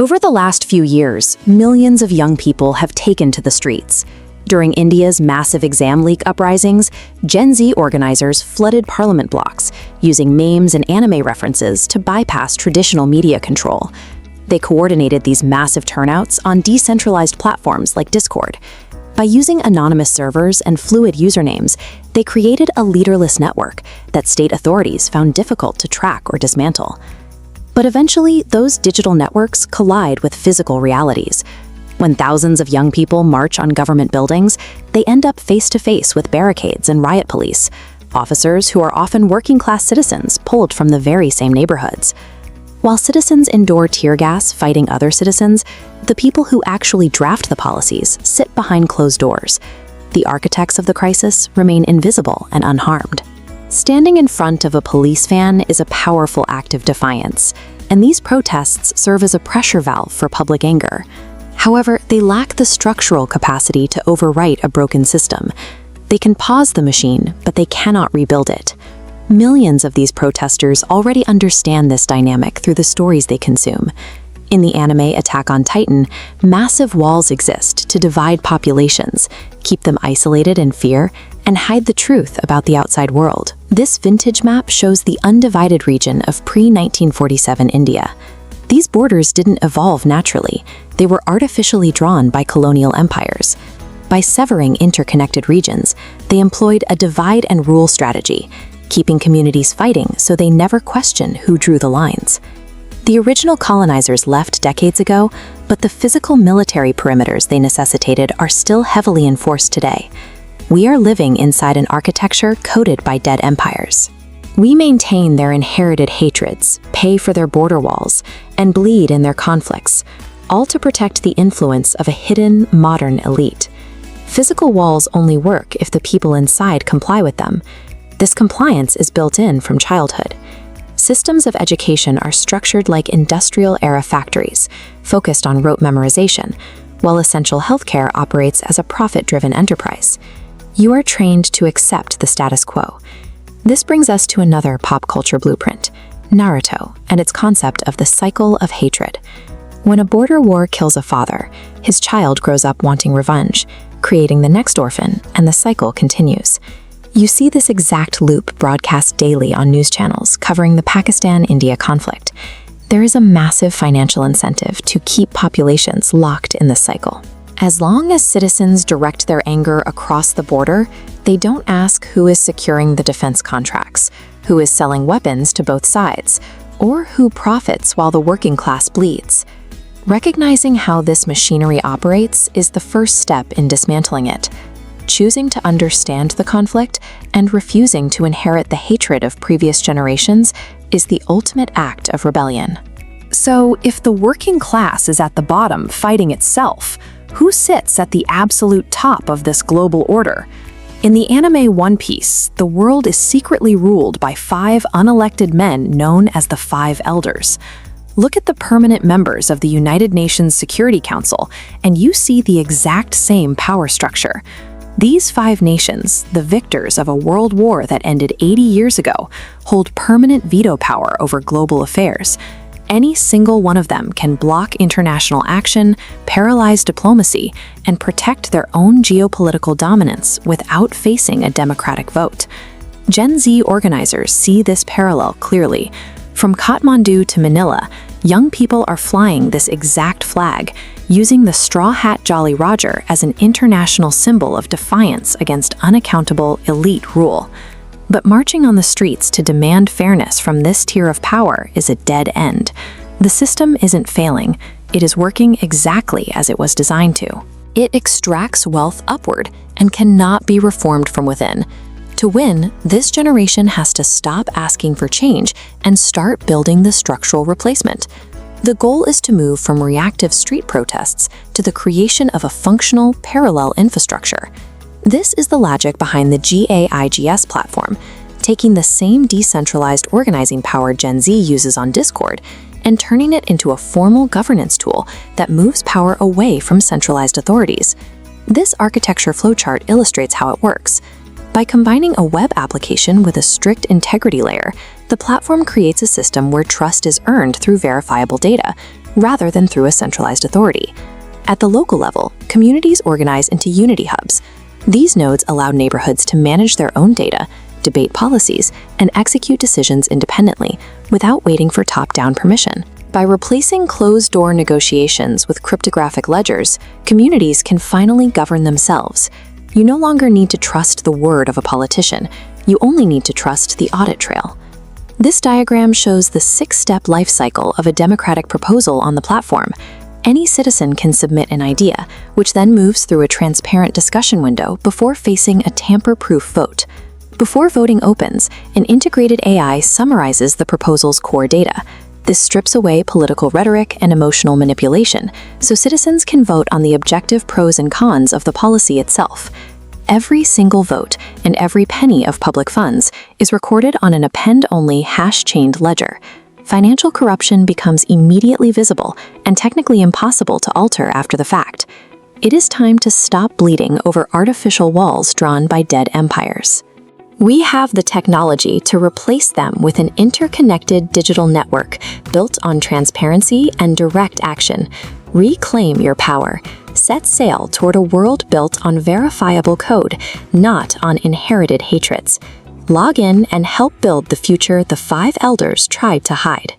Over the last few years, millions of young people have taken to the streets. During India's massive exam leak uprisings, Gen Z organizers flooded parliament blocks, using memes and anime references to bypass traditional media control. They coordinated these massive turnouts on decentralized platforms like Discord. By using anonymous servers and fluid usernames, they created a leaderless network that state authorities found difficult to track or dismantle. But eventually, those digital networks collide with physical realities. When thousands of young people march on government buildings, they end up face-to-face with barricades and riot police, officers who are often working-class citizens pulled from the very same neighborhoods. While citizens endure tear gas fighting other citizens, the people who actually draft the policies sit behind closed doors. The architects of the crisis remain invisible and unharmed. Standing in front of a police van is a powerful act of defiance, and these protests serve as a pressure valve for public anger. However, they lack the structural capacity to overwrite a broken system. They can pause the machine, but they cannot rebuild it. Millions of these protesters already understand this dynamic through the stories they consume. In the anime Attack on Titan, massive walls exist to divide populations, keep them isolated in fear, and hide the truth about the outside world. This vintage map shows the undivided region of pre-1947 India. These borders didn't evolve naturally. They were artificially drawn by colonial empires. By severing interconnected regions, they employed a divide-and-rule strategy, keeping communities fighting so they never question who drew the lines. The original colonizers left decades ago, but the physical military perimeters they necessitated are still heavily enforced today. We are living inside an architecture coded by dead empires. We maintain their inherited hatreds, pay for their border walls, and bleed in their conflicts, all to protect the influence of a hidden, modern elite. Physical walls only work if the people inside comply with them. This compliance is built in from childhood. Systems of education are structured like industrial-era factories, focused on rote memorization, while essential healthcare operates as a profit-driven enterprise. You are trained to accept the status quo. This brings us to another pop culture blueprint, Naruto, and its concept of the cycle of hatred. When a border war kills a father, his child grows up wanting revenge, creating the next orphan, and the cycle continues. You see this exact loop broadcast daily on news channels covering the Pakistan-India conflict. There is a massive financial incentive to keep populations locked in this cycle. As long as citizens direct their anger across the border, they don't ask who is securing the defense contracts, who is selling weapons to both sides, or who profits while the working class bleeds. Recognizing how this machinery operates is the first step in dismantling it. Choosing to understand the conflict and refusing to inherit the hatred of previous generations is the ultimate act of rebellion. So, if the working class is at the bottom fighting itself, who sits at the absolute top of this global order? In the anime One Piece, the world is secretly ruled by 5 unelected men known as the 5 Elders. Look at the permanent members of the United Nations Security Council, and you see the exact same power structure. These 5 nations, the victors of a world war that ended 80 years ago, hold permanent veto power over global affairs. Any single one of them can block international action, paralyze diplomacy, and protect their own geopolitical dominance without facing a democratic vote. Gen Z organizers see this parallel clearly. From Kathmandu to Manila, young people are flying this exact flag, using the Straw Hat Jolly Roger as an international symbol of defiance against unaccountable elite rule. But marching on the streets to demand fairness from this tier of power is a dead end. The system isn't failing, it is working exactly as it was designed to. It extracts wealth upward and cannot be reformed from within. To win, this generation has to stop asking for change and start building the structural replacement. The goal is to move from reactive street protests to the creation of a functional, parallel infrastructure. This is the logic behind the GAIGS platform, taking the same decentralized organizing power Gen Z uses on Discord and turning it into a formal governance tool that moves power away from centralized authorities. This architecture flowchart illustrates how it works. By combining a web application with a strict integrity layer, the platform creates a system where trust is earned through verifiable data, rather than through a centralized authority. At the local level, communities organize into unity hubs. These nodes allow neighborhoods to manage their own data, debate policies, and execute decisions independently without waiting for top-down permission. By replacing closed-door negotiations with cryptographic ledgers, communities can finally govern themselves. You no longer need to trust the word of a politician. You only need to trust the audit trail. This diagram shows the 6-step life cycle of a democratic proposal on the platform. Any citizen can submit an idea, which then moves through a transparent discussion window before facing a tamper-proof vote. Before voting opens, an integrated AI summarizes the proposal's core data. This strips away political rhetoric and emotional manipulation, so citizens can vote on the objective pros and cons of the policy itself. Every single vote and every penny of public funds is recorded on an append-only hash-chained ledger. Financial corruption becomes immediately visible and technically impossible to alter after the fact. It is time to stop bleeding over artificial walls drawn by dead empires. We have the technology to replace them with an interconnected digital network built on transparency and direct action. Reclaim your power. Set sail toward a world built on verifiable code, not on inherited hatreds. Log in and help build the future the 5 elders tried to hide.